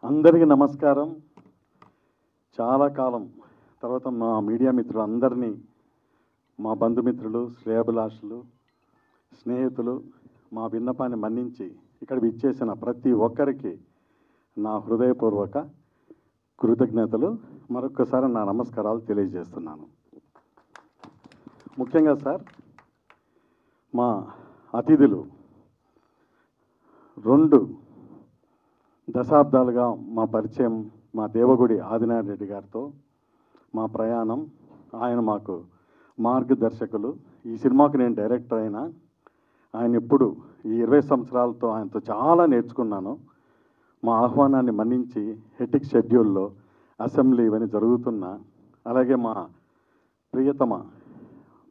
అందరికీ నమస్కారం. చాలా కాలం తర్వాత మా మీడియా మిత్రులు అందరినీ, మా బంధుమిత్రులు, శ్రేయోభిలాషులు, స్నేహితులు మా విన్నపాన్ని మన్నించి ఇక్కడ విచ్చేసిన ప్రతి ఒక్కరికి నా హృదయపూర్వక కృతజ్ఞతలు. మరొక్కసారి నా నమస్కారాలు తెలియజేస్తున్నాను. ముఖ్యంగా సార్, మా అతిథులు 2 దశాబ్దాలుగా మా పరిచయం, మా దేవగుడి ఆదినారాయణ రెడ్డి గారితో మా ప్రయాణం. ఆయన మాకు మార్గదర్శకులు. ఈ సినిమాకు నేను డైరెక్టర్ అయినా ఆయన ఎప్పుడు ఈ 20 సంవత్సరాలతో ఆయనతో చాలా నేర్చుకున్నాను. మా ఆహ్వానాన్ని మన్నించి హెటిక్ షెడ్యూల్లో అసెంబ్లీ ఇవన్నీ జరుగుతున్నా, అలాగే మా ప్రియతమ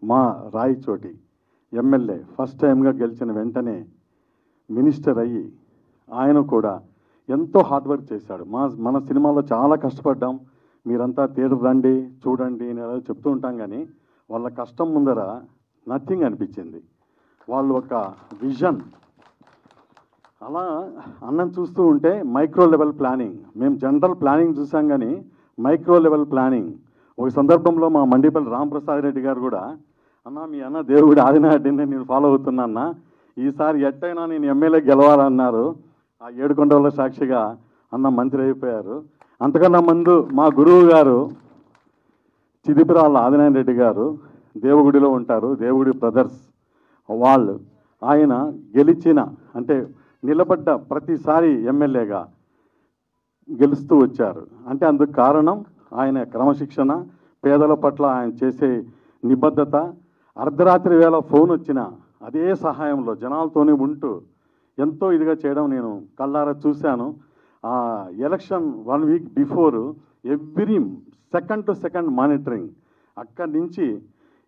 మా రాయచోటి ఎమ్మెల్యే ఫస్ట్ టైంగా గెలిచిన వెంటనే మినిస్టర్ అయ్యి ఆయన కూడా ఎంతో హార్డ్ వర్క్ చేశాడు. మన సినిమాలో చాలా కష్టపడ్డాం, మీరంతా థియేటర్ రండి చూడండి అని అలా చెప్తూ ఉంటాం, కానీ వాళ్ళ కష్టం ముందర నథింగ్ అనిపించింది. వాళ్ళు ఒక విజన్. అలా అన్నం చూస్తూ ఉంటే మైక్రో లెవెల్ ప్లానింగ్, మేము జనరల్ ప్లానింగ్ చూసాం కానీ మైక్రో లెవెల్ ప్లానింగ్. ఒక సందర్భంలో మా మండిపల్లి రామప్రసాద్ రెడ్డి గారు కూడా, అన్న మీ అన్న దేవుడి ఆదినారెడ్డిని నేను ఫాలో అవుతున్నా అన్న, ఈసారి ఎట్టయినా నేను ఎమ్మెల్యే గెలవాలన్నారు. ఆ 7 కొండల సాక్షిగా అన్న మంత్రి అయిపోయారు. అంతకన్నా ముందు మా గురువు గారు చిదిపిరాళ్ళ ఆదినారాయణ రెడ్డి గారు దేవగుడిలో ఉంటారు, దేవుడి బ్రదర్స్ వాళ్ళు. ఆయన గెలిచిన అంటే నిలబడ్డ ప్రతిసారి ఎమ్మెల్యేగా గెలుస్తూ వచ్చారు. అంటే అందుకు కారణం ఆయన క్రమశిక్షణ, పేదల పట్ల ఆయన చేసే నిబద్ధత. అర్ధరాత్రి వేళ ఫోన్ వచ్చిన అదే సహాయంలో జనాలతోనే ఉంటూ ఎంతో ఇదిగా చేయడం నేను కళ్ళారా చూశాను. Election 1 week before every second to second monitoring. అక్కడి నుంచి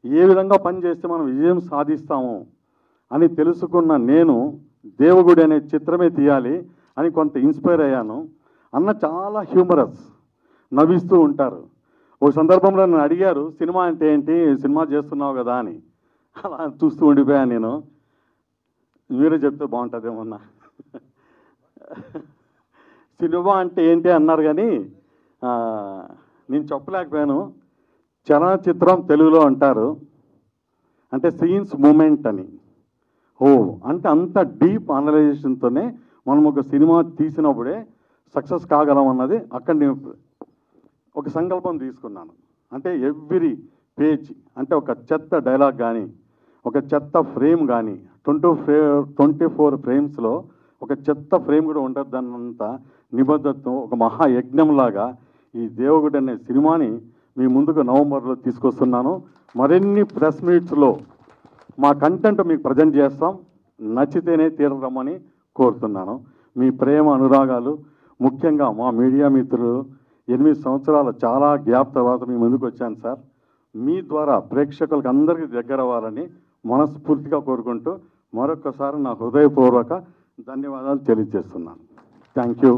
ఏ విధంగా పనిచేస్తే మనం విజయం సాధిస్తాము అని తెలుసుకున్న నేను దేవగుడి అనే చిత్రమే తీయాలి అని కొంత ఇన్స్పైర్ అయ్యాను. అన్న చాలా హ్యూమరస్, నవ్విస్తూ ఉంటారు. ఓ సందర్భంలో నన్ను అడిగారు, సినిమా అంటే ఏంటి, సినిమా చేస్తున్నావు కదా అని. అలా చూస్తూ ఉండిపోయాను నేను. మీరే చెప్తే బాగుంటుందేమన్నా. సినిమా అంటే ఏంటి అన్నారు కానీ నేను చెప్పలేకపోయాను. చలనచిత్రం తెలుగులో అంటారు అంటే సీన్స్ మూమెంట్ అని. అంటే అంత డీప్ అనలైజేషన్తోనే మనం ఒక సినిమా తీసినప్పుడే సక్సెస్ కాగలం అన్నది అక్కడ నేను ఒక సంకల్పం తీసుకున్నాను. అంటే ఎవ్రీ పేజ్ అంటే ఒక చెత్త డైలాగ్ కానీ, ఒక చెత్త ఫ్రేమ్ కానీ, 24 ఫ్రేమ్స్లో ఒక చెత్త ఫ్రేమ్ కూడా ఉండద్దన్నంత నిబద్ధతతో ఒక మహాయజ్ఞంలాగా ఈ దేవగుడి అనే సినిమాని మీ ముందుకు నవంబర్లో తీసుకొస్తున్నాను. మరిన్ని ప్రెస్ మీట్స్లో మా కంటెంట్ మీకు ప్రజెంట్ చేస్తాం. నచ్చితేనే తీరరమ్మని కోరుతున్నాను. మీ ప్రేమ అనురాగాలు, ముఖ్యంగా మా మీడియా మిత్రులు 8 సంవత్సరాల చాలా గ్యాప్ తర్వాత మీ ముందుకు వచ్చాను సార్. మీ ద్వారా ప్రేక్షకులకు అందరికీ దగ్గర అవ్వాలని మనస్ఫూర్తిగా కోరుకుంటూ మరొకసారి నా హృదయపూర్వక ధన్యవాదాలు తెలియజేస్తున్నాను. Thank you.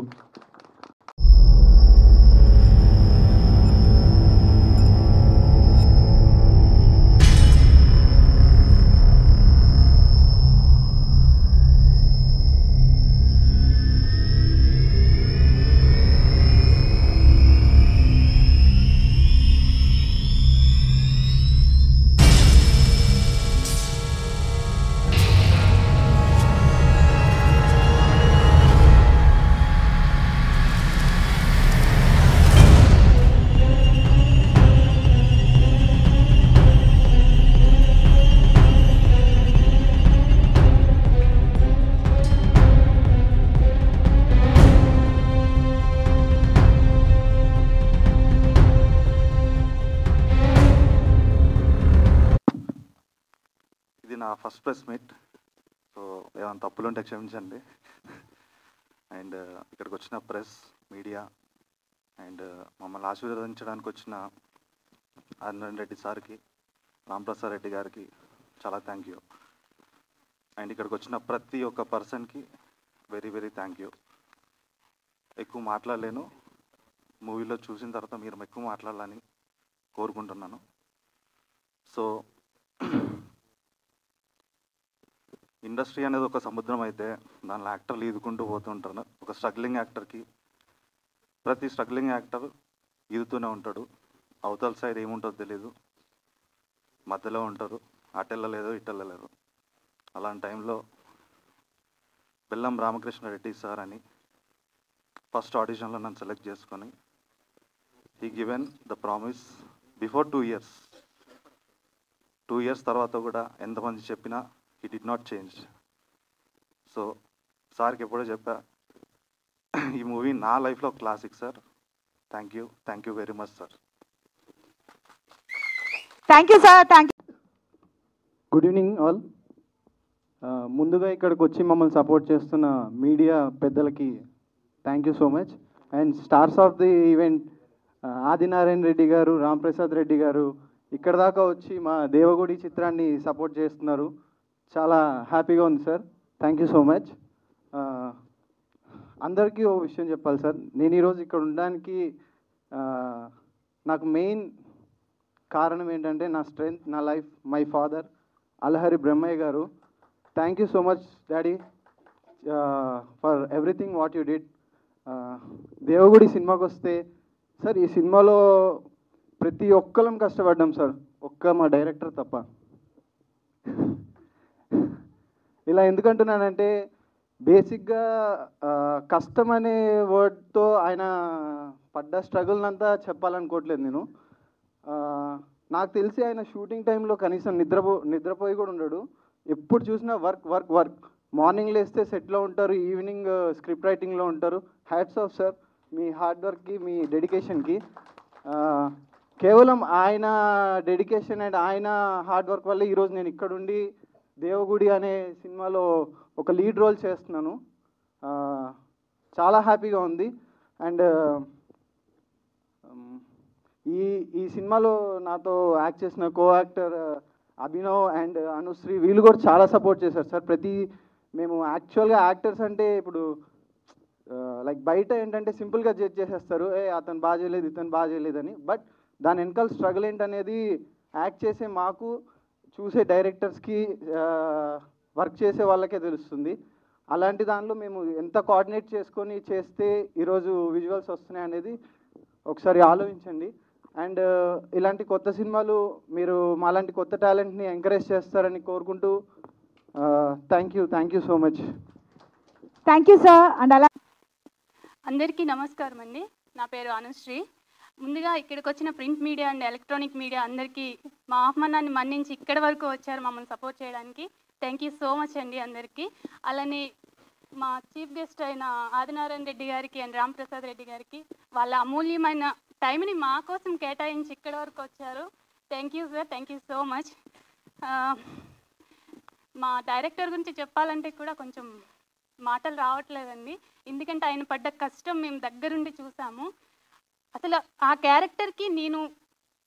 నా ఫస్ట్ ప్రెస్ మీట్, సో ఏమైనా తప్పులుంటే క్షమించండి. అండ్ ఇక్కడికి వచ్చిన ప్రెస్, మీడియా అండ్ మమ్మల్ని ఆశీర్వదించడానికి వచ్చిన ఆదినారాయణ రెడ్డి సార్కి, రామప్రసాద్ రెడ్డి గారికి చాలా థ్యాంక్ యూ. అండ్ ఇక్కడికి వచ్చిన ప్రతి ఒక్క పర్సన్కి వెరీ వెరీ థ్యాంక్ యూ. ఎక్కువ మాట్లాడలేను, మూవీలో చూసిన తర్వాత మీరు ఎక్కువ మాట్లాడాలని కోరుకుంటున్నాను. సో ఇండస్ట్రీ అనేది ఒక సముద్రం అయితే దానిలో యాక్టర్లు ఈదుకుంటూ పోతుంటారు. ఒక స్ట్రగ్లింగ్ యాక్టర్కి ప్రతి స్ట్రగ్లింగ్ యాక్టర్ ఈదుతూనే ఉంటాడు. అవతల సైడ్ ఏముంటుందో తెలీదు, మధ్యలో ఉంటారు, అటెళ్ళలేదు ఇటెళ్ళలేదు. అలాంటి టైంలో బెల్లం రామకృష్ణారెడ్డి సార్ అని ఫస్ట్ ఆడిషన్లో నన్ను సెలెక్ట్ చేసుకొని he given the promise before 2 years. 2 years తర్వాత కూడా ఎంతమంది చెప్పినా he did not change. So సార్కి ఎప్పుడో చెప్పా, ఈ మూవీ నా లైఫ్లో classic sir. Thank you very much sir. Thank you sir. Thank you. Good evening all. ముందుగా ఇక్కడికి వచ్చి మమ్మల్ని సపోర్ట్ చేస్తున్న మీడియా పెద్దలకి thank you so much. And stars of the event Adinarayana Reddy గారు, రాంప్రసాద్ రెడ్డి గారు ఇక్కడ దాకా వచ్చి మా దేవగుడి చిత్రాన్ని సపోర్ట్ చేస్తున్నారు. చాలా హ్యాపీగా ఉంది sir. Thank you so much. అందరికీ ఓ విషయం చెప్పాలి సార్. నేను ఈరోజు ఇక్కడ ఉండడానికి నాకు మెయిన్ కారణం ఏంటంటే నా స్ట్రెంగ్త్, నా life, my father Alahari Brahmaiah garu. Thank you so much daddy for everything what you did. Devagudi సినిమాకి వస్తే సార్, ఈ సినిమాలో ప్రతి ఒక్కరం కష్టపడ్డాం సార్, ఒక్క మా డైరెక్టర్ తప్ప. ఇలా ఎందుకంటున్నానంటే బేసిక్గా కష్టం అనే వర్డ్తో ఆయన పడ్డ స్ట్రగుల్ అంతా చెప్పాలనుకోవట్లేదు నేను. నాకు తెలిసి ఆయన షూటింగ్ టైంలో కనీసం నిద్రపోయి కూడా ఉండడు. ఎప్పుడు చూసినా వర్క్ వర్క్ వర్క్. మార్నింగ్ లేస్తే సెట్లో ఉంటారు, ఈవినింగ్ స్క్రిప్ట్ రైటింగ్లో ఉంటారు. హ్యాట్స్ ఆఫ్ సార్ మీ హార్డ్ వర్క్కి, మీ డెడికేషన్కి. కేవలం ఆయన డెడికేషన్ అండ్ ఆయన హార్డ్ వర్క్ వల్ల ఈరోజు నేను ఇక్కడుండి దేవగుడి అనే సినిమాలో ఒక లీడ్ రోల్ చేస్తున్నాను. చాలా హ్యాపీగా ఉంది. అండ్ ఈ సినిమాలో నాతో యాక్ట్ చేసిన co actor Abhinav and Anusri వీళ్ళు కూడా చాలా సపోర్ట్ చేశారు సార్. మేము యాక్చువల్గా యాక్టర్స్ అంటే ఇప్పుడు లైక్ బయట ఏంటంటే సింపుల్గా జడ్జ్ చేసేస్తారు, అతను బాగా చేయలేదు, ఇతను బాగా చేయలేదని. బట్ దాని వెనకాల స్ట్రగుల్ ఏంటనేది యాక్ట్ చేసే మాకు, చూసే డైరెక్టర్స్కి, వర్క్ చేసే వాళ్ళకే తెలుస్తుంది. అలాంటి దానిలో మేము ఎంత కోఆర్డినేట్ చేసుకొని చేస్తే ఈరోజు విజువల్స్ వస్తున్నాయి అనేది ఒకసారి ఆలోచించండి. అండ్ ఇలాంటి కొత్త సినిమాలు మీరు మాలాంటి కొత్త టాలెంట్ని ఎంకరేజ్ చేస్తారని కోరుకుంటూ thank you so much. Thank you sir. And అలా అందరికీ నమస్కారం అండి. నా పేరు అనుశ్రీ. ముందుగా ఇక్కడికి వచ్చిన print media and electronic media అందరికీ మా ఆహ్వానాన్ని మన్నించి ఇక్కడి వరకు వచ్చారు మమ్మల్ని సపోర్ట్ చేయడానికి. థ్యాంక్ యూ సో మచ్ అండి అందరికీ. అలానే మా చీఫ్ గెస్ట్ అయిన ఆదినారాయణ రెడ్డి గారికి అండ్ రాంప్రసాద్ రెడ్డి గారికి వాళ్ళ అమూల్యమైన టైంని మా కోసం కేటాయించి ఇక్కడి వరకు వచ్చారు. Thank you sir. Thank you so much. మా డైరెక్టర్ గురించి చెప్పాలంటే కూడా కొంచెం మాటలు రావట్లేదండి. ఎందుకంటే ఆయన పడ్డ కష్టం మేము దగ్గరుండి చూసాము. అసలు ఆ క్యారెక్టర్కి నేను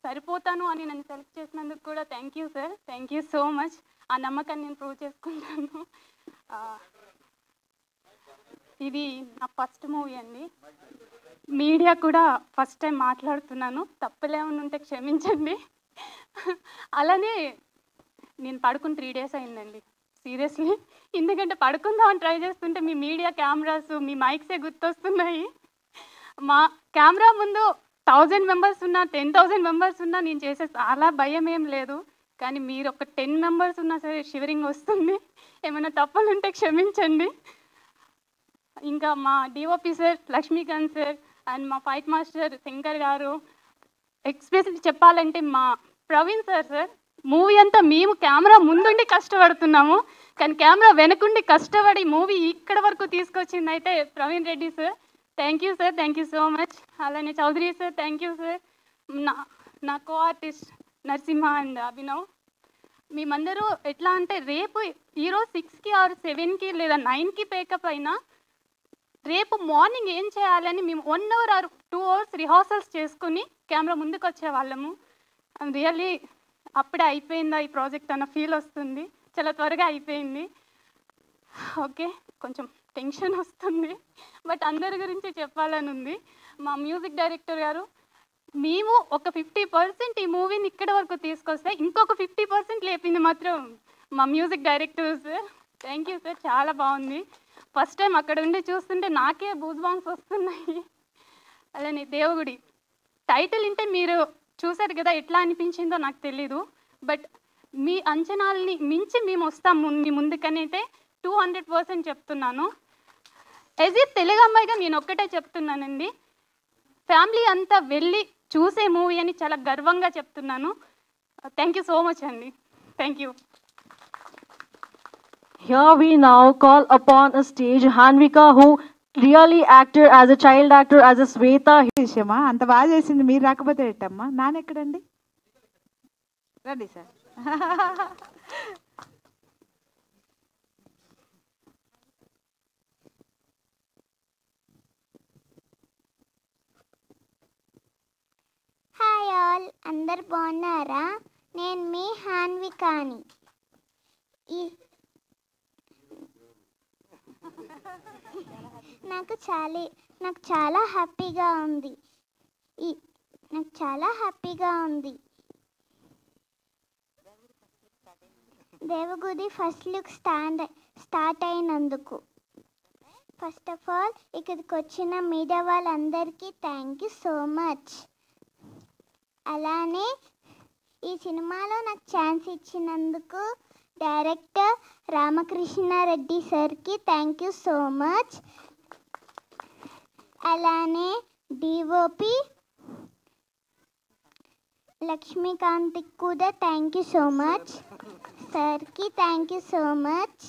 సరిపోతాను అని నన్ను సెలెక్ట్ చేసినందుకు కూడా thank you sir. Thank you so much. ఆ నమ్మకాన్ని నేను ప్రూవ్ చేసుకుంటాను. ఇది నా ఫస్ట్ మూవీ అండి. మీడియా కూడా ఫస్ట్ టైం మాట్లాడుతున్నాను, తప్పులేమన్నా ఉంటే క్షమించండి. అలానే నేను పడుకుని 3 days అయిందండి సీరియస్లీ. ఎందుకంటే పడుకుందామని ట్రై చేస్తుంటే మీ మీడియా కెమెరాస్, మీ మైక్సే గుర్తొస్తున్నాయి. మా కెమెరా ముందు 1000 members ఉన్నా, 10,000 members ఉన్నా నేను చేసే చాలా భయం ఏం లేదు. కానీ మీరు ఒక 10 members ఉన్నా సరే షివరింగ్ వస్తుంది. ఏమైనా తప్పులు ఉంటే క్షమించండి. ఇంకా మా DOP sir Lakshmikanth sir and మా ఫైట్ మాస్టర్ శంకర్ గారు, ఎక్స్ప్రెస్లీ చెప్పాలంటే మా ప్రవీణ్ సార్ మూవీ అంతా మేము కెమెరా ముందుండి కష్టపడుతున్నాము, కానీ కెమెరా వెనకుండి కష్టపడి మూవీ ఇక్కడ వరకు తీసుకొచ్చింది అయితే Praveen Reddy sir. Thank you sir. Thank you so much. అలానే Chowdary sir thank you sir. నా co artist Narasimha and Abhinav. మేమందరూ ఎట్లా అంటే రేపు ఈరోజు 6కి ఆర్ 7కి లేదా 9కి పేకప్ అయినా రేపు మార్నింగ్ ఏం చేయాలని మేము 1 hour ఆర్ 2 hours రిహార్సల్స్ చేసుకుని కెమెరా ముందుకు వచ్చేవాళ్ళము. రియల్లీ అప్పుడే అయిపోయిందా ఈ ప్రాజెక్ట్ అన్న ఫీల్ వస్తుంది. చాలా త్వరగా అయిపోయింది. ఓకే, కొంచెం టెన్షన్ వస్తుంది, బట్ అందరి గురించి చెప్పాలని ఉంది. మా మ్యూజిక్ డైరెక్టర్ గారు, మేము ఒక 50% ఈ మూవీని ఇక్కడ వరకు తీసుకొస్తే ఇంకొక 50% లేపింది మాత్రం మా music director sir. Thank you sir. చాలా బాగుంది. ఫస్ట్ టైం అక్కడ ఉండి చూస్తుంటే నాకే బూజ్ బాంగ్స్ వస్తున్నాయి. అలానే దేవగుడి టైటిల్ వింటే మీరు చూసారు కదా, ఎట్లా అనిపించిందో నాకు తెలీదు. బట్ మీ అంచనాలని మించి మేము వస్తాం మీ ముందుకనైతే 200% చెప్తున్నాను. యాజ్ ఏ తెలుగు అమ్మాయిగా నేను ఒక్కటే చెప్తున్నానండి, ఫ్యామిలీ అంతా వెళ్ళి చూసే మూవీ అని చాలా గర్వంగా చెప్తున్నాను. థ్యాంక్ యూ సో మచ్ అండి. Thank you. Here we now call upon a stage Hanvika, who really acted as a child actor, as a Sweta. విషయమా అంత బాగా చేసింది, మీరు రాకపోతే ఎట్టమ్మా? నాన్న ఎక్కడండి? రండి సార్. హాయ్ ఆల్, అందరు బాగున్నారా? నేను మీ హాన్వికాని. నాకు చాలా హ్యాపీగా ఉంది. దేవగుడి ఫస్ట్ లుక్ స్టార్ట్ అయినందుకు ఫస్ట్ ఆఫ్ ఆల్ ఇక్కడికి వచ్చిన మీడియా వాళ్ళందరికీ థ్యాంక్ యూ సో మచ్. అలానే ఈ సినిమాలో నాకు ఛాన్స్ ఇచ్చినందుకు డైరెక్టర్ రామకృష్ణారెడ్డి సార్కి థ్యాంక్ యూ సో మచ్. అలానే డిఓపి లక్ష్మీకాంత్కి కూడా థ్యాంక్ యూ సో మచ్. సార్కి థ్యాంక్ యూ సో మచ్.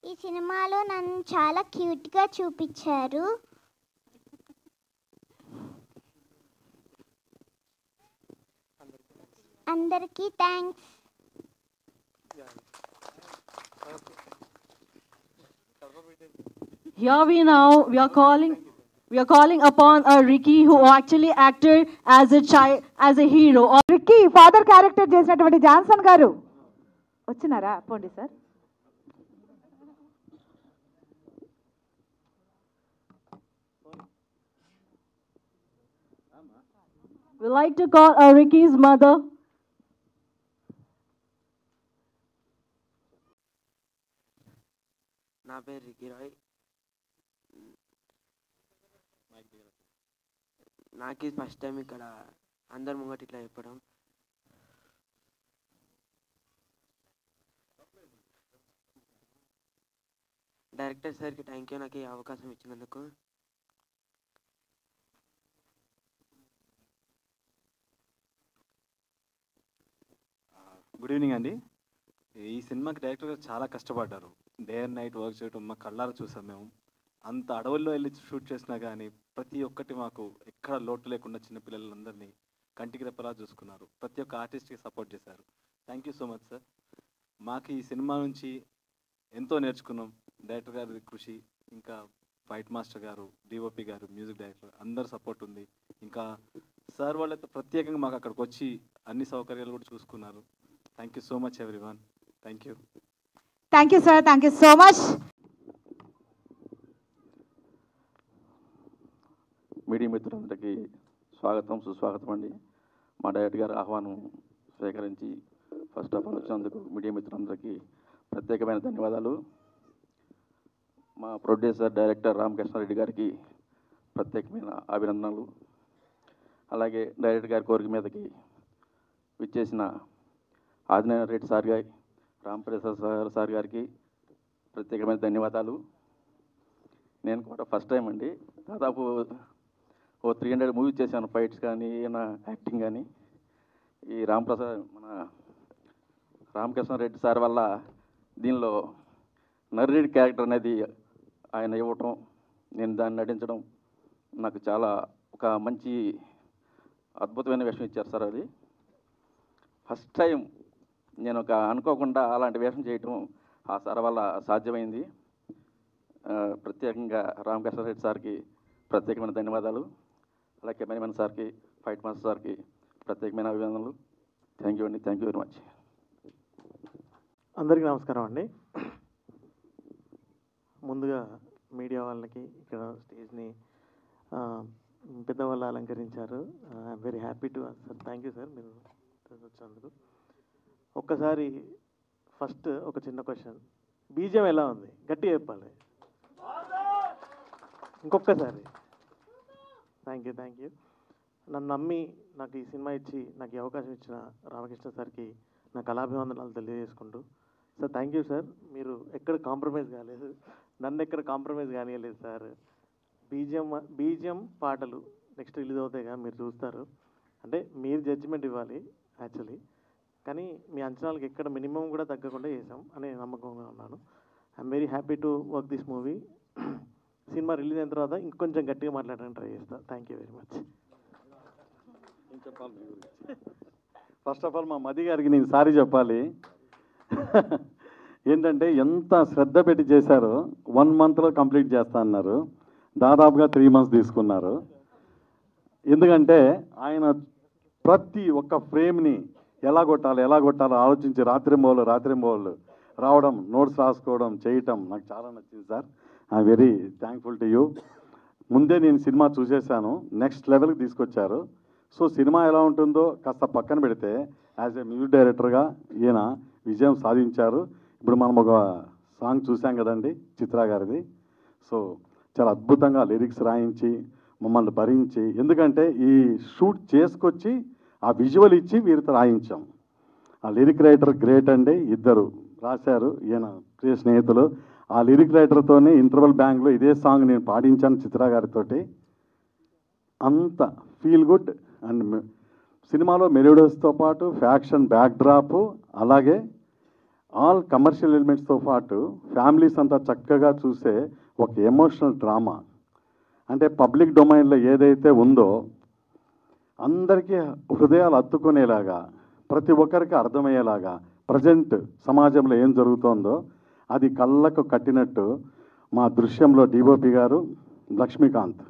ఈ సినిమాలో నన్ను చాలా క్యూట్గా చూపించారు. అందరికీ thanks. Here we are calling upon a Ricky, who actually acted as a child, as a hero. Ricky father character చేసినటువంటి జాన్సన్ గారు వచ్చినారా? పోండి sir. We like to call Ricky's mother. నా పేరు రికీ రాయ్. నాకు ఇది ఫస్ట్ టైం ఇక్కడ అందరి ముంగట ఇట్లా చెప్పడం. డైరెక్టర్ సార్కి థ్యాంక్ యూ నాకు ఈ అవకాశం ఇచ్చినందుకు. గుడ్ ఈవినింగ్ అండి. ఈ సినిమాకి డైరెక్టర్ గారు చాలా కష్టపడ్డారు. డే అండ్ నైట్ వర్క్ చేయడం మా కళ్ళారా చూసాం మేము. అంత అడవుల్లో వెళ్ళి షూట్ చేసినా కానీ ప్రతి ఒక్కటి మాకు ఎక్కడ లోటు లేకుండా చిన్నపిల్లలందరినీ కంటికి రెప్పలా చూసుకున్నారు. ప్రతి ఒక్క ఆర్టిస్ట్కి సపోర్ట్ చేశారు. Thank you so much sir. మాకు ఈ సినిమా నుంచి ఎంతో నేర్చుకున్నాం. డైరెక్టర్ గారి కృషి, ఇంకా ఫైట్ మాస్టర్ గారు, డిఓపి గారు, మ్యూజిక్ డైరెక్టర్ అందరు సపోర్ట్ ఉంది. ఇంకా సార్ వాళ్ళతో ప్రత్యేకంగా మాకు అక్కడికి వచ్చి అన్ని సౌకర్యాలు కూడా చూసుకున్నారు. Thank you so much everyone. Thank you. Thank you sir. Thank you so much. Media మిత్రులందరికీ స్వాగతం, సుస్వాగతం అండి. మా డైరెక్టర్ గారు ఆహ్వానం స్వీకరించి ఫస్ట్ ఆఫ్ ఆల్ వచ్చినందుకు మీడియా మిత్రులందరికీ ప్రత్యేకమైన ధన్యవాదాలు. మా ప్రొడ్యూసర్ డైరెక్టర్ రామకృష్ణారెడ్డి గారికి ప్రత్యేకమైన అభినందనలు. అలాగే డైరెక్టర్ గారి కోరిక మీదకి విచ్చేసిన ఆదినారాయణ రెడ్డి సార్ గారి, రామప్రసాద్ సార్ గారికి ప్రత్యేకమైన ధన్యవాదాలు. నేను కూడా ఫస్ట్ టైం అండి, దాదాపు 300 మూవీస్ చేశాను, ఫైట్స్ కానీ నా యాక్టింగ్ కానీ. ఈ రామకృష్ణారెడ్డి సార్ వల్ల దీనిలో నర్రెడ్డి క్యారెక్టర్ అనేది ఆయన ఇవ్వటం, నేను దాన్ని నటించడం నాకు చాలా ఒక మంచి అద్భుతమైన వేషం ఇచ్చారు సార్. అది ఫస్ట్ టైం నేను అనుకోకుండా అలాంటి వేషం చేయటం ఆ సార్ వల్ల సాధ్యమైంది. ప్రత్యేకంగా రామకృష్ణారెడ్డి సార్కి ప్రత్యేకమైన ధన్యవాదాలు. అలాగే కెమెరామెన్ సార్కి, ఫైట్ మాస్టర్ సార్కి ప్రత్యేకమైన అభినందనలు. థ్యాంక్ యూ అండి. Thank you very much. అందరికీ నమస్కారం అండి. ముందుగా మీడియా వాళ్ళకి ఇక్కడ స్టేజ్ని పెద్దవాళ్ళు అలంకరించారు. I'm very happy to sir. Thank you sir మీరు వచ్చినందుకు. ఒక్కసారి ఫస్ట్ ఒక చిన్న క్వశ్చన్, బీజం ఎలా ఉంది? గట్టిగా చెప్పాలి. ఇంకొకసారి థ్యాంక్ యూ. నన్ను నమ్మి నాకు ఈ సినిమా ఇచ్చి నాకు ఈ అవకాశం ఇచ్చిన రామకృష్ణ సార్కి నా కళాభివందనాలు తెలియజేసుకుంటూ, సార్ థ్యాంక్ యూ సార్. మీరు ఎక్కడ కాంప్రమైజ్ కాలేదు, నన్ను ఎక్కడ కాంప్రమైజ్ కానియలేదు సార్. బీజిఎం పాటలు నెక్స్ట్ రిలీజ్ అవుతాయిగా, మీరు చూస్తారు. అంటే మీరు జడ్జిమెంట్ ఇవ్వాలి యాక్చువల్లీ, కానీ మీ అంచనాలకు ఎక్కడ మినిమం కూడా తగ్గకుండా చేసాం అనే నమ్మకంగా ఉన్నాను. I'm very happy to work this movie. Cinema release అయిన తర్వాత ఇంకొంచెం గట్టిగా మాట్లాడడానికి ట్రై చేస్తాను. Thank you very much. First of all మా మది గారికి నేను సారీ చెప్పాలి. ఏంటంటే ఎంత శ్రద్ధ పెట్టి చేశారో 1 monthలో కంప్లీట్ చేస్తా అన్నారు, దాదాపుగా 3 months తీసుకున్నారు. ఎందుకంటే ఆయన ప్రతి ఒక్క ఫ్రేమ్ని ఎలా కొట్టాలో ఆలోచించి రాత్రింబోళ్ళు రావడం, నోట్స్ రాసుకోవడం, చేయటం నాకు చాలా నచ్చింది sir. I'm very thankful to you. ముందే నేను సినిమా చూసేసాను, నెక్స్ట్ లెవెల్కి తీసుకొచ్చారు. సో సినిమా ఎలా ఉంటుందో కాస్త పక్కన పెడితే యాజ్ ఏ మ్యూజిక్ డైరెక్టర్గా ఈయన విజయం సాధించారు. ఇప్పుడు మనం ఒక సాంగ్ చూసాం కదండి చిత్ర గారిది. సో చాలా అద్భుతంగా లిరిక్స్ రాయించి మమ్మల్ని భరించి, ఎందుకంటే ఈ షూట్ చేసుకొచ్చి ఆ విజువల్ ఇచ్చి వీరితో రాయించాం. ఆ లిరిక్ రైటర్ గ్రేట్ అండి, ఇద్దరు రాశారు, ఈయన ప్రియ స్నేహితులు. ఆ లిరిక్ రైటర్తోనే ఇంటర్వల్ బ్యాంక్లో ఇదే సాంగ్ నేను పాడించాను చిత్ర గారితోటి. అంత ఫీల్ గుడ్ అండ్ సినిమాలో మెలోడియస్తో పాటు ఫ్యాక్షన్ బ్యాక్డ్రాప్, అలాగే ఆల్ కమర్షియల్ ఎలిమెంట్స్తో పాటు ఫ్యామిలీస్ అంతా చక్కగా చూసే ఒక ఎమోషనల్ డ్రామా. అంటే పబ్లిక్ డొమైన్లో ఏదైతే ఉందో అందరికీ హృదయాలు హత్తుకునేలాగా, ప్రతి ఒక్కరికి అర్థమయ్యేలాగా ప్రజెంట్ సమాజంలో ఏం జరుగుతోందో అది కళ్ళకు కట్టినట్టు మా దృశ్యంలో డిఓపి గారు లక్ష్మీకాంత్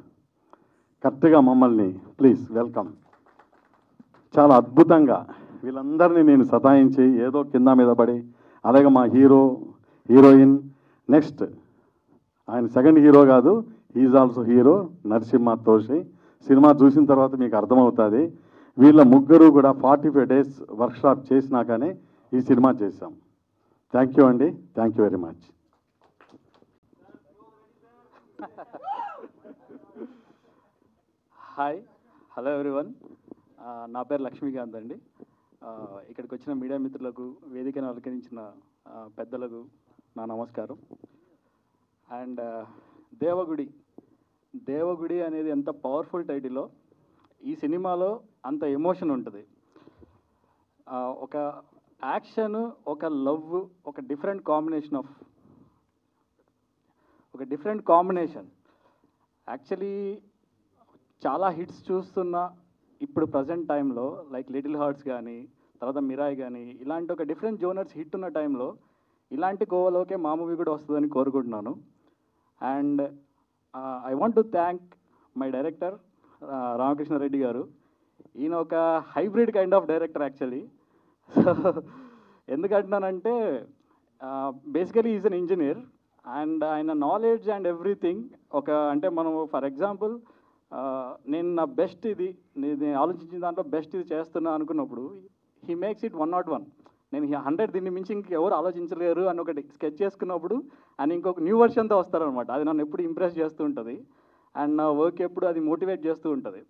కరెక్ట్గా మమ్మల్ని ప్లీజ్ వెల్కమ్ చాలా అద్భుతంగా వీళ్ళందరినీ నేను సతాయించి ఏదో కింద మీద పడి, అలాగే మా హీరోయిన్ నెక్స్ట్ ఆయన సెకండ్ హీరో కాదు, is also hero Narasimha Toshi. Cinema చూసిన తర్వాత మీకు అర్థమవుతుంది. వీళ్ళ ముగ్గురు కూడా 45 days వర్క్షాప్ చేసినాకనే ఈ సినిమా చేశాం. థ్యాంక్ యూ అండి, thank you very much. Hi, hello everyone. నా పేరు లక్ష్మీకాంత్ అండి. ఇక్కడికి వచ్చిన మీడియా మిత్రులకు, వేదికను అలంకరించిన పెద్దలకు నా నమస్కారం. అండ్ దేవగుడి అనేది ఎంత పవర్ఫుల్ టైటిల్లో, ఈ సినిమాలో అంత ఎమోషన్ ఉంటుంది. ఒక యాక్షన్, ఒక లవ్, ఒక డిఫరెంట్ కాంబినేషన్. యాక్చువల్లీ చాలా హిట్స్ చూస్తున్నా ఇప్పుడు ప్రజెంట్ టైంలో, లైక్ లిటిల్ హార్ట్స్ కానీ, తర్వాత మిరాయ్ కానీ, ఇలాంటి ఒక డిఫరెంట్ జోనర్స్ హిట్ ఉన్న టైంలో ఇలాంటి కోవలోకే మా మూవీ కూడా వస్తుందని కోరుకుంటున్నాను. And I want to thank my director Ramakrishna Reddy garu. ఈయన ఒక hybrid kind of director actually. So ఎందుకంటున్నానంటే basically is an engineer and ఆయన నాలెడ్జ్ అండ్ ఎవ్రీథింగ్ అంటే మనం ఫర్ ఎగ్జాంపుల్ నేను నా బెస్ట్ నేను ఆలోచించిన దాంట్లో బెస్ట్ ఇది చేస్తున్నా అనుకున్నప్పుడు హీ మేక్స్ ఇట్ 101. నేను 100 దీన్ని మించి ఇంకెవరు ఆలోచించలేరు అని ఒకటి స్కెచ్ చేసుకున్నప్పుడు ఆయన ఇంకొక న్యూ వర్షన్తో వస్తారనమాట. అది నన్ను ఎప్పుడు ఇంప్రెస్ చేస్తూ ఉంటుంది అండ్ నా వర్క్ ఎప్పుడు అది మోటివేట్ చేస్తూ ఉంటుంది.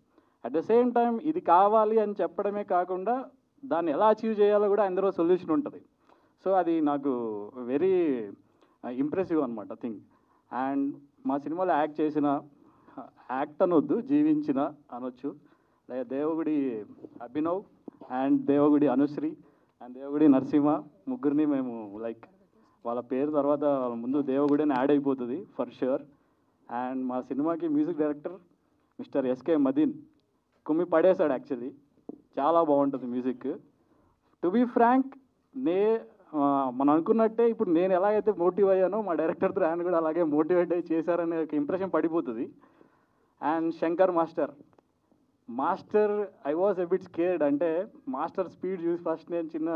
అట్ ద సేమ్ టైం ఇది కావాలి అని చెప్పడమే కాకుండా దాన్ని ఎలా అచీవ్ చేయాలో కూడా అందరూ సొల్యూషన్ ఉంటుంది. సో అది నాకు వెరీ ఇంప్రెసివ్ అనమాట థింగ్. అండ్ మా సినిమాలో యాక్ట్ అనొద్దు, జీవించిన అనొచ్చు. దేవగుడి అభినవ్ అండ్ దేవగుడి అనుశ్రీ అండ్ దేవగుడి నరసింహ ముగ్గురిని మేము లైక్ వాళ్ళ పేరు తర్వాత ముందు దేవగుడి అని యాడ్ అయిపోతుంది ఫర్ ష్యూర్. అండ్ మా సినిమాకి music director mister SK Madeen కుమ్మి పడేశాడు యాక్చువల్లీ. చాలా బాగుంటుంది మ్యూజిక్. టు బీ ఫ్రాంక్, మనం అనుకున్నట్టే ఇప్పుడు నేను ఎలాగైతే మోటివ్ అయ్యానో మా డైరెక్టర్తో ఆయన కూడా అలాగే మోటివేట్ అయ్యి చేశారనే ఒక ఇంప్రెషన్ పడిపోతుంది. And Shankar master I was a bit scared. అంటే మాస్టర్ స్పీడ్ చూసి ఫస్ట్ నేను చిన్న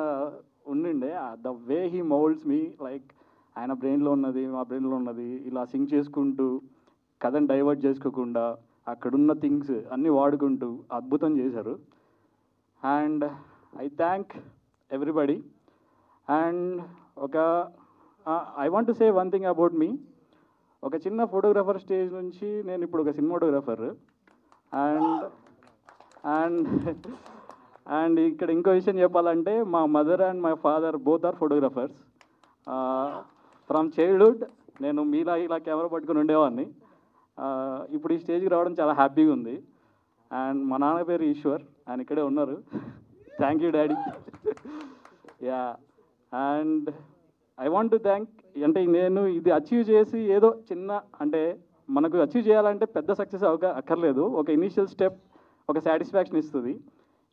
ఉండిండే, the way he moulds me, like ఆయన బ్రెయిన్లో ఉన్నది మా బ్రెయిన్లో ఉన్నది ఇలా సింక్ చేసుకుంటూ కథను డైవర్ట్ చేసుకోకుండా అక్కడున్న థింగ్స్ అన్నీ వాడుకుంటూ అద్భుతం చేశారు. And I thank everybody. And I want to say one thing about me. ఒక చిన్న ఫోటోగ్రాఫర్ స్టేజ్ నుంచి నేను ఇప్పుడు ఒక సినిమాటోగ్రాఫర్. అండ్ అండ్ అండ్ ఇక్కడ ఇంకో విషయం చెప్పాలంటే మా mother and my father both are photographers. From childhood నేను మీలా ఇలా కెమెరా పట్టుకుని ఉండేవాడిని. ఇప్పుడు ఈ స్టేజ్కి రావడం చాలా హ్యాపీగా ఉంది. అండ్ మా నాన్న పేరు ఈశ్వర్, ఆయన ఇక్కడే ఉన్నారు. Thank you daddy. Yeah, and I want to thank, అంటే నేను ఇది అచీవ్ చేసి ఏదో చిన్న, అంటే మనకు అచీవ్ చేయాలంటే పెద్ద సక్సెస్ అక్కర్లేదు. ఒక ఇనీషియల్ స్టెప్ ఒక సాటిస్ఫాక్షన్ ఇస్తుంది.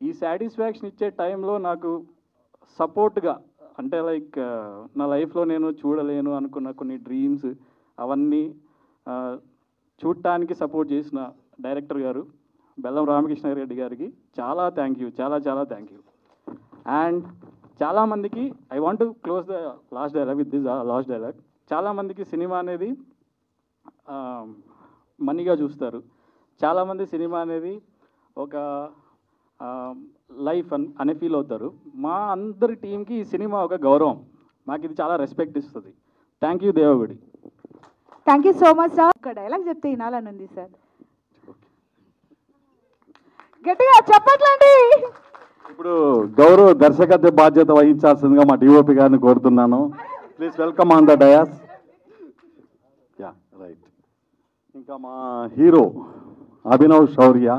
ఈ సాటిస్ఫాక్షన్ ఇచ్చే టైంలో నాకు సపోర్ట్గా, అంటే లైక్ నా లైఫ్లో నేను చూడలేను అనుకున్న కొన్ని డ్రీమ్స్ అవన్నీ చూడటానికి సపోర్ట్ చేసిన డైరెక్టర్ గారు బెల్లం రామకృష్ణారెడ్డి గారికి చాలా థ్యాంక్ యూ, చాలా చాలా థ్యాంక్ యూ. అండ్ చాలామందికి I want to close the last dialogue with this last dialogue. చాలామందికి సినిమా అనేది మనీగా చూస్తారు. చాలామంది సినిమా అనేది ఒక లైఫ్ అని ఫీల్ అవుతారు. మా అందరి టీంకి ఈ సినిమా ఒక గౌరవం. మాకు ఇది చాలా రెస్పెక్ట్ ఇస్తుంది. Thank you Devagudi. Thank you so much sir. ఒక డైలాగ్ చెప్తే వినాలని ఉంది సార్. గట్టిగా చెప్పట్లండి. ఇప్పుడు గౌరవ దర్శకత్వ బాధ్యత వహించాల్సిందిగా మా డిఓపి గారిని కోరుతున్నాను. Please welcome on the dais. Yeah right. ఇంకా మా హీరో అభినవ్ శౌర్య,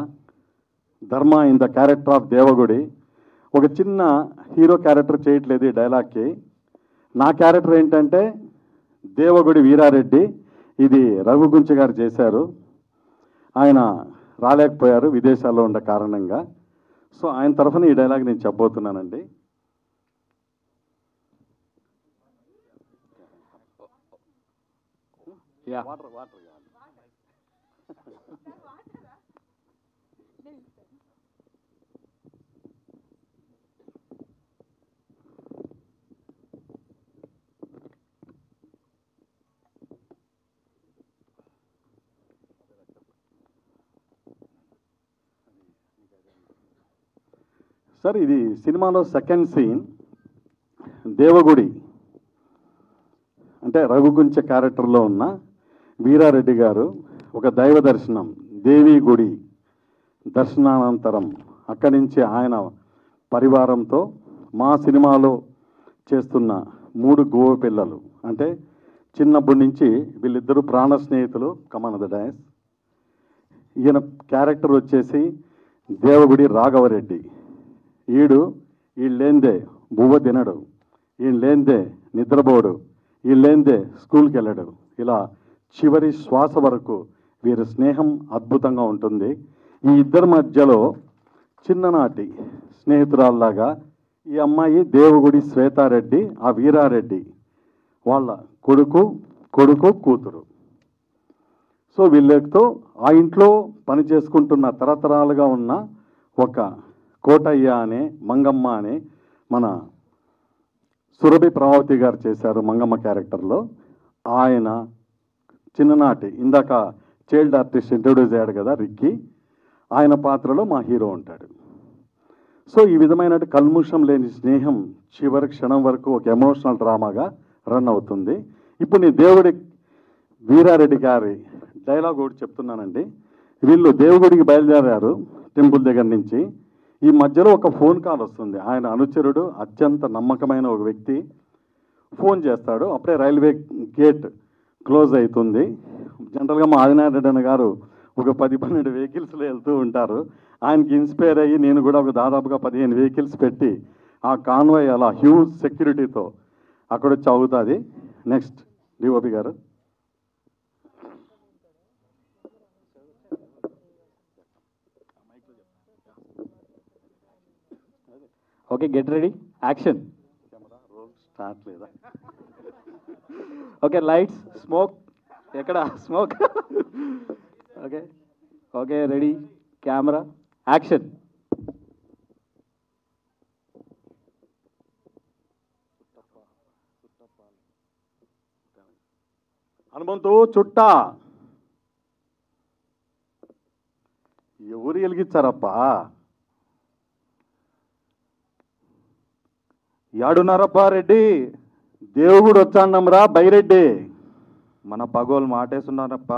ధర్మ in the character of Devagudi. ఒక చిన్న హీరో క్యారెక్టర్ చేయట్లేదు ఈ డైలాగ్కి. నా క్యారెక్టర్ ఏంటంటే దేవగుడి వీరారెడ్డి. ఇది రఘుగుంచ గారు చేశారు. ఆయన రాలేకపోయారు విదేశాల్లో ఉండే కారణంగా. సో ఆయన తరఫున ఈ డైలాగ్ నేను చెప్పబోతున్నానండి. సార్ ఇది సినిమాలో సెకండ్ సీన్. దేవగుడి అంటే రఘుగుంచ క్యారెక్టర్లో ఉన్న వీరారెడ్డి గారు ఒక దైవ దర్శనం, దేవి గుడి దర్శనానంతరం అక్కడి నుంచి ఆయన పరివారంతో మా సినిమాలో చేస్తున్న 3 గోవ పిల్లలు, అంటే చిన్నప్పటి నుంచి వీళ్ళిద్దరూ ప్రాణ స్నేహితులు. కమాన్ ద డయాస్. ఈయన క్యారెక్టర్ వచ్చేసి దేవగుడి రాఘవరెడ్డి. వీళ్ళేందే బువ్వ తినడు, వీళ్ళేందే నిద్రపోడు, వీళ్ళేందే స్కూల్కి వెళ్ళడు. ఇలా చివరి శ్వాస వరకు వీరి స్నేహం అద్భుతంగా ఉంటుంది. ఈ ఇద్దరి మధ్యలో చిన్ననాటి స్నేహితురాల్లాగా ఈ అమ్మాయి దేవగుడి శ్వేతారెడ్డి, ఆ వీరారెడ్డి వాళ్ళ కొడుకు కూతురు. సో వీళ్ళతో ఆ ఇంట్లో పని చేసుకుంటున్న తరతరాలుగా ఉన్న ఒక కోటయ్య అనే మంగమ్మ అనే మన సురభి ప్రభావతి గారు చేశారు మంగమ్మ క్యారెక్టర్లో. ఆయన చిన్ననాటి ఇందాక చైల్డ్ ఆర్టిస్ట్ ఇంట్రొడ్యూస్ అయ్యాడు కదా రిక్కీ, ఆయన పాత్రలో మా హీరో ఉంటాడు. సో ఈ విధమైన కల్ముషం లేని స్నేహం చివరి క్షణం వరకు ఒక ఎమోషనల్ డ్రామాగా రన్ అవుతుంది. ఇప్పుడు నేను దేవుడి వీరారెడ్డి గారి డైలాగ్ ఒకటి చెప్తున్నానండి. వీళ్ళు దేవుడికి బయలుదేరారు టెంపుల్ దగ్గర నుంచి. ఈ మధ్యలో ఒక ఫోన్ కాల్ వస్తుంది. ఆయన అనుచరుడు, అత్యంత నమ్మకమైన ఒక వ్యక్తి ఫోన్ చేస్తాడు. అప్పుడే రైల్వే గేట్ క్లోజ్ అవుతుంది. జనరల్గా మా ఆదినారాయణ గారు ఒక 10-12 వెహికల్స్లో వెళ్తూ ఉంటారు. ఆయనకి ఇన్స్పైర్ అయ్యి నేను కూడా ఒక దాదాపుగా 15 వెహికల్స్ పెట్టి ఆ కాన్వాయ్ అలా హ్యూజ్ సెక్యూరిటీతో అక్కడ వచ్చి అవుతుంది. నెక్స్ట్ డిఓపి గారు. Okay, get ready, action. Start లేదా? Okay, lights, smoke. ఎక్కడ smoke? Okay okay, ready, camera, action. Hanumanthu చుట్టా ఎవరు వెలిగించారప్పా? యాడున్నారప్పా రెడ్డి? దేవుడు వచ్చాన్నమ్రా బైరెడ్డి. మన పగోలు మాటేస్తున్నారప్ప,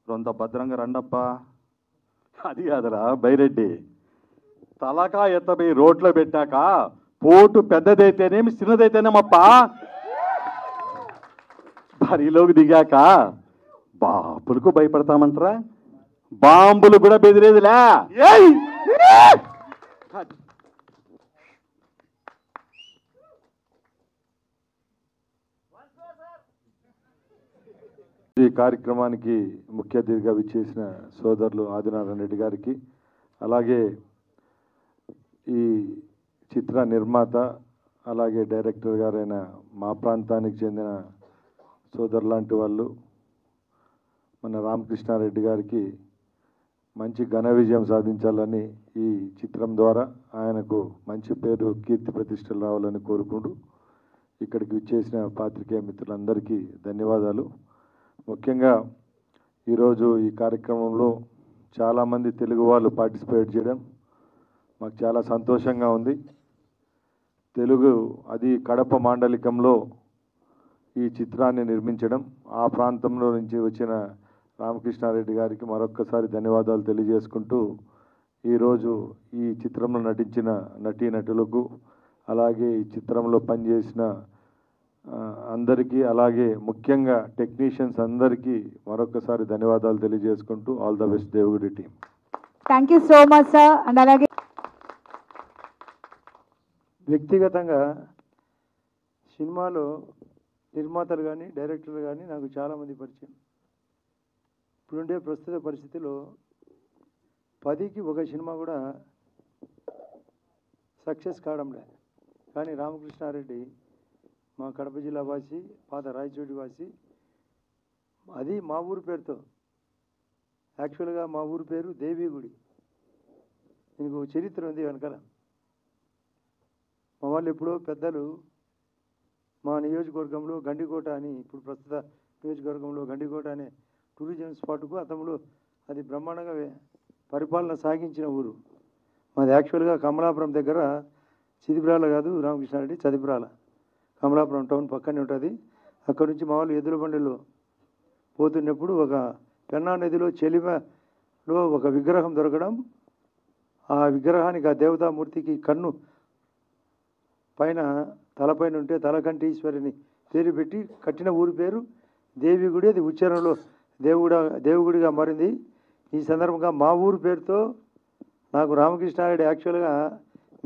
రొంత భద్రంగా రండప్ప. అది కాదురా బైరెడ్డి, తలకా ఎత్తపోయి రోడ్లో పెట్టాక పోటు పెద్దదైతేనేమి చిన్నదైతేనేమప్ప, బరిలోకి దిగాక బాంబులకు భయపడతామంటారా? బాంబులు కూడా బెదిరేదిలే. ఏయ్! ఈ కార్యక్రమానికి ముఖ్య అతిథిగా విచ్చేసిన సోదరులు ఆదినారాయణ రెడ్డి గారికి, అలాగే ఈ చిత్ర నిర్మాత అలాగే డైరెక్టర్ గారైన మా ప్రాంతానికి చెందిన సోదరు లాంటి వాళ్ళు మన రామకృష్ణారెడ్డి గారికి మంచి ఘన విజయం సాధించాలని, ఈ చిత్రం ద్వారా ఆయనకు మంచి పేరు కీర్తి ప్రతిష్టలు రావాలని కోరుకుంటూ ఇక్కడికి విచ్చేసిన పాత్రికేయ మిత్రులందరికీ ధన్యవాదాలు. ముఖ్యంగా ఈరోజు ఈ కార్యక్రమంలో చాలామంది తెలుగు వాళ్ళు పార్టిసిపేట్ చేయడం మాకు చాలా సంతోషంగా ఉంది. తెలుగు, అది కడప మాండలికంలో ఈ చిత్రాన్ని నిర్మించడం, ఆ ప్రాంతంలో నుంచి వచ్చిన రామకృష్ణారెడ్డి గారికి మరొక్కసారి ధన్యవాదాలు తెలియజేసుకుంటూ, ఈరోజు ఈ చిత్రంలో నటించిన నటీనటులకు, అలాగే ఈ చిత్రంలో పనిచేసిన అందరికీ, అలాగే ముఖ్యంగా టెక్నీషియన్స్ అందరికీ మరొకసారి ధన్యవాదాలు తెలియజేసుకుంటూ ఆల్ ద బెస్ట్ దేవుడి team. Thank you so much sir. And అలాగే వ్యక్తిగతంగా సినిమాలో నిర్మాతలు కానీ డైరెక్టర్లు కానీ నాకు చాలామంది పరిచయం. ఇప్పుడుండే ప్రస్తుత పరిస్థితిలో 10కి ఒక సినిమా కూడా సక్సెస్ కావడం లేదు. కానీ రామకృష్ణారెడ్డి మా కడప జిల్లా వాసి, పాత రాయచోటి వాసి, అది మా ఊరు పేరుతో. యాక్చువల్గా మా ఊరు పేరు దేవీగుడి. దీనికి ఒక చరిత్ర ఉంది వెనకాల. మా వాళ్ళు ఎప్పుడో పెద్దలు మా నియోజకవర్గంలో గండికోట అని, ఇప్పుడు ప్రస్తుత నియోజకవర్గంలో గండికోట అనే టూరిజం స్పాట్కు అతములో అది బ్రహ్మాండంగా పరిపాలన సాగించిన ఊరు మాది. యాక్చువల్గా కమలాపురం దగ్గర, చిదిబ్రాల కాదు రామకృష్ణారెడ్డి, చదిబ్రాల, కమలాపురం టౌన్ పక్కనే ఉంటుంది. అక్కడ నుంచి మా వాళ్ళు ఎద్దుల బండిలో పోతున్నప్పుడు ఒక పెన్నా నదిలో చెలిమలో ఒక విగ్రహం దొరకడం, ఆ విగ్రహానికి, ఆ దేవతామూర్తికి కన్ను పైన తలపైన ఉంటే తలకంటి ఈశ్వరిని పేరు పెట్టి కట్టిన ఊరి పేరు దేవిగుడి. అది ఉచ్చారణలో దేవుగుడిగా మారింది. ఈ సందర్భంగా మా ఊరు పేరుతో నాకు రామకృష్ణారెడ్డి యాక్చువల్గా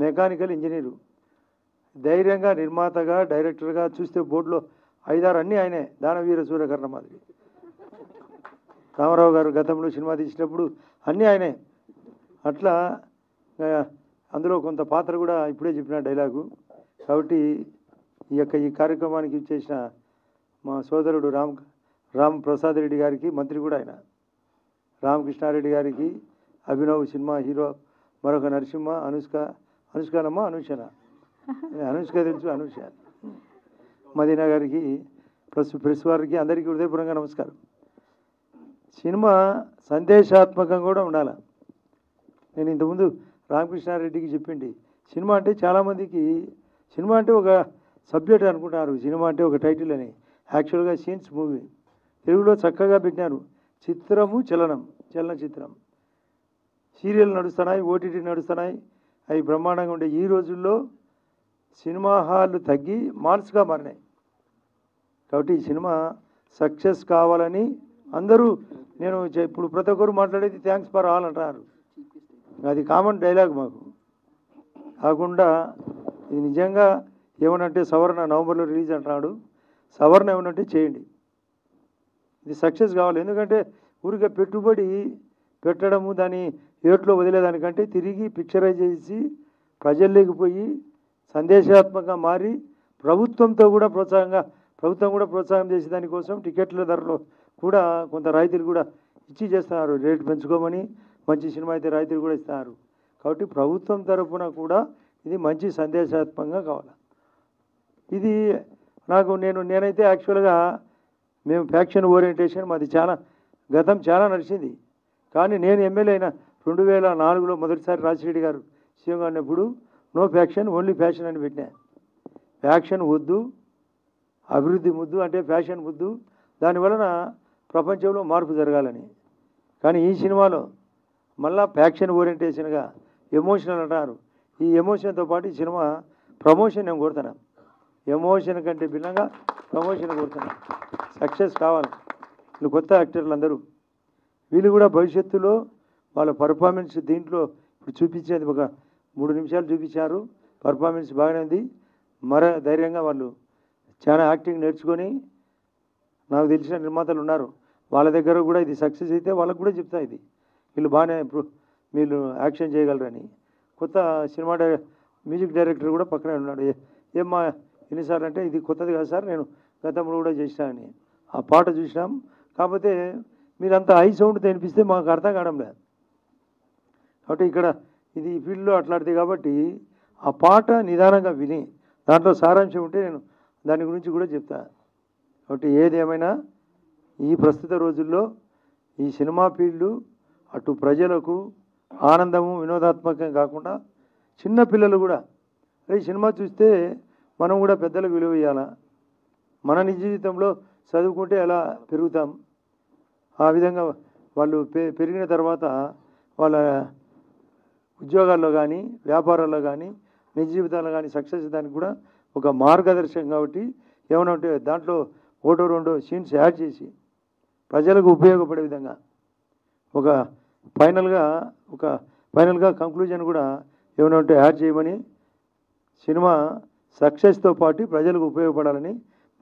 మెకానికల్ ఇంజనీరు, ధైర్యంగా నిర్మాతగా డైరెక్టర్గా చూస్తే బోర్డులో 5-6 అన్నీ ఆయనే. దానవీర సూర్యకర్ణ మాదిరి రామారావు గారు గతంలో సినిమా తీసినప్పుడు అన్నీ ఆయనే. అట్లా అందులో కొంత పాత్ర కూడా ఇప్పుడే చెప్పిన డైలాగు. కాబట్టి ఈ కార్యక్రమానికి ఇచ్చేసిన మా సోదరుడు రామ్ ప్రసాద్ రెడ్డి గారికి, మంత్రి కూడా ఆయన, రామకృష్ణారెడ్డి గారికి, అభినవ్ సినిమా హీరో, మరొక నరసింహ, అనుష్కనమ్మ, అనుష్క తెలుసు, అనుష, మదీనా గారికి, ప్రెస్ వారికి అందరికీ హృదయపూర్వకంగా నమస్కారం. సినిమా సందేశాత్మకంగా కూడా ఉండాలి. నేను ఇంతకుముందు రామకృష్ణారెడ్డికి చెప్పింది, సినిమా అంటే చాలామందికి సినిమా అంటే ఒక సబ్జెక్ట్ అనుకుంటున్నారు, సినిమా అంటే ఒక టైటిల్ అని. యాక్చువల్గా సీన్స్ మూవీ తెలుగులో చక్కగా పెట్టినారు. చిత్రము చలనచిత్రం, సీరియల్ నడుస్తున్నాయి, ఓటీటీ నడుస్తున్నాయి, అవి బ్రహ్మాండంగా ఉండే. ఈ రోజుల్లో సినిమా హాళ్ళు తగ్గి మాల్స్గా మారినాయి. కాబట్టి ఈ సినిమా సక్సెస్ కావాలని అందరూ, నేను ఇప్పుడు ప్రతి ఒక్కరు మాట్లాడేది థ్యాంక్స్ ఫర్ ఆల్ అంటారు. అది కామన్ డైలాగ్ మాకు. కాకుండా ఇది నిజంగా ఏమనంటే సవర్ణ నవంబర్లో రిలీజ్ అంటున్నాడు. సవర్ణ ఏమనంటే చేయండి, ఇది సక్సెస్ కావాలి. ఎందుకంటే ఊరికే పెట్టుబడి పెట్టడము, దాన్ని ఏట్లో వదిలేదానికంటే తిరిగి పిక్చరైజ్ చేసి ప్రజల్లోకి పోయి సందేశాత్మకంగా మారి ప్రభుత్వం కూడా ప్రోత్సాహం చేసే దానికోసం టికెట్ల ధరలో కూడా కొంత రాయితీలు కూడా ఇచ్చి చేస్తున్నారు. రేటు పెంచుకోమని, మంచి సినిమా అయితే రాయితీలు కూడా ఇస్తున్నారు. కాబట్టి ప్రభుత్వం తరఫున కూడా ఇది మంచి సందేశాత్మకంగా కావాలి. ఇది నేనైతే యాక్చువల్గా మేము ఫ్యాక్షన్ ఓరియంటేషన్ మాది గతం చాలా నడిచింది. కానీ నేను ఎమ్మెల్యే అయిన 2004లో మొదటిసారి రాజశేఖర్ గారు సీఎంగా ఉన్నప్పుడు నో ఫ్యాక్షన్ ఓన్లీ ఫ్యాషన్ అని పెట్టినా. ఫ్యాక్షన్ వద్దు, అభివృద్ధి ముద్దు, అంటే ఫ్యాషన్ ముద్దు, దానివలన ప్రపంచంలో మార్పు జరగాలని. కానీ ఈ సినిమాలో మళ్ళా ప్యాక్షన్ ఓరియంటేషన్గా ఎమోషనల్ అంటారు. ఈ ఎమోషన్తో పాటు ఈ సినిమా ప్రమోషన్ నేను కోరుతున్నా. ఎమోషన్ కంటే భిన్నంగా ప్రమోషన్ కోరుతున్నా. సక్సెస్ కావాలి. వీళ్ళు కొత్త యాక్టర్లు అందరూ, వీళ్ళు కూడా భవిష్యత్తులో వాళ్ళ పర్ఫార్మెన్స్ దీంట్లో ఇప్పుడు చూపించేది ఒక 3 నిమిషాలు చూపించారు. పర్ఫార్మెన్స్ బాగానే ఉంది. ధైర్యంగా వాళ్ళు చాలా యాక్టింగ్ నేర్చుకొని, నాకు తెలిసిన నిర్మాతలు ఉన్నారు, వాళ్ళ దగ్గర కూడా ఇది సక్సెస్ అయితే వాళ్ళకు కూడా చెప్తా, ఇది వీళ్ళు బాగానే వీళ్ళు యాక్షన్ చేయగలరని. కొత్త సినిమా మ్యూజిక్ డైరెక్టర్ కూడా పక్కనే ఉన్నాడు. ఏమ్మా ఎన్నిసార్లు అంటే, ఇది కొత్తది కాదు సార్, నేను గతంలో కూడా చేసినా అని. ఆ పాట చూసినాం. కాకపోతే మీరంతా హై సౌండ్తో వినిపిస్తే మాకు అర్థం కావడం లేదు. కాబట్టి ఇక్కడ ఇది ఫీల్డ్లో అట్లాంటిది కాబట్టి ఆ పాట నిదానంగా విని దాంట్లో సారాంశం ఉంటే నేను దాని గురించి కూడా చెప్తా. కాబట్టి ఏదేమైనా ఈ ప్రస్తుత రోజుల్లో ఈ సినిమా ఫీల్డు అటు ప్రజలకు ఆనందము వినోదాత్మకం కాకుండా చిన్న పిల్లలు కూడా ఈ సినిమా చూస్తే మనం కూడా పెద్దలకు విలువ ఇవ్వాలా, మన నిజ జీవితంలో చదువుకుంటే ఎలా పెరుగుతాం, ఆ విధంగా వాళ్ళు పెరిగిన తర్వాత వాళ్ళ ఉద్యోగాల్లో కానీ వ్యాపారాల్లో కానీ నిజ జీవితాల్లో కానీ సక్సెస్ దానికి కూడా ఒక మార్గదర్శకం. కాబట్టి ఏమైనా ఉంటే దాంట్లో 1-2 సీన్స్ యాడ్ చేసి ప్రజలకు ఉపయోగపడే విధంగా ఒక ఫైనల్గా కంక్లూజన్ కూడా ఏమైనా ఉంటే యాడ్ చేయమని, సినిమా సక్సెస్తో పాటు ప్రజలకు ఉపయోగపడాలని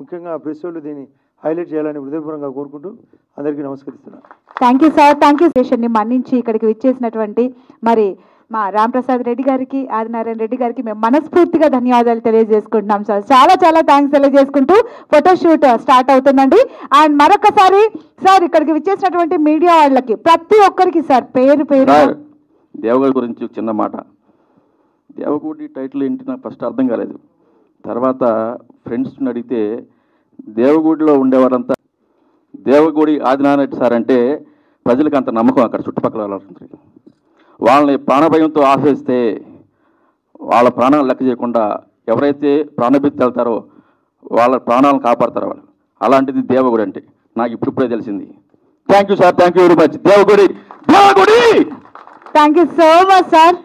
ముఖ్యంగా ప్రెస్ వాళ్ళు దీన్ని హైలైట్ చేయాలని హృదయపూర్వకంగా కోరుకుంటూ అందరికీ నమస్కరిస్తున్నాను. Thank you sir. Thank you. స్టేషన్ని మన్నించి ఇక్కడికి విచ్చేసినటువంటి మరి మా రాంప్రసాద్ రెడ్డి గారికి, ఆదినారాయణ రెడ్డి గారికి మేము మనస్ఫూర్తిగా ధన్యవాదాలు తెలియజేసుకుంటున్నాం సార్. చాలా చాలా థ్యాంక్స్ తెలియజేసుకుంటూ ఫోటోషూట్ స్టార్ట్ అవుతుందండి. అండ్ మరొకసారి సార్ ఇక్కడికి విచ్చేసినటువంటి మీడియా వాళ్ళకి ప్రతి ఒక్కరికి సార్ పేరు దేవగడి గురించి చిన్న మాట. దేవగుడి టైటిల్ ఏంటి నాకు ఫస్ట్ అర్థం కాలేదు. తర్వాత ఫ్రెండ్స్ని అడిగితే దేవగుడిలో ఉండేవారంతా దేవగుడి ఆదినారాయణ రెడ్డి సార్ అంటే ప్రజలకు అంత నమ్మకం అక్కడ చుట్టుపక్కల వాళ్ళందరికీ. వాళ్ళని ప్రాణభయంతో ఆశిస్తే వాళ్ళ ప్రాణాలు లెక్క చేయకుండా ఎవరైతే ప్రాణభీతి వెళ్తారో వాళ్ళ ప్రాణాలను కాపాడతారు వాళ్ళు. అలాంటిది దేవగుడి అంటే నాకు ఇప్పుడిప్పుడే తెలిసింది. Thank you sir. Thank you very much. Devagudi. Thank you so much sir.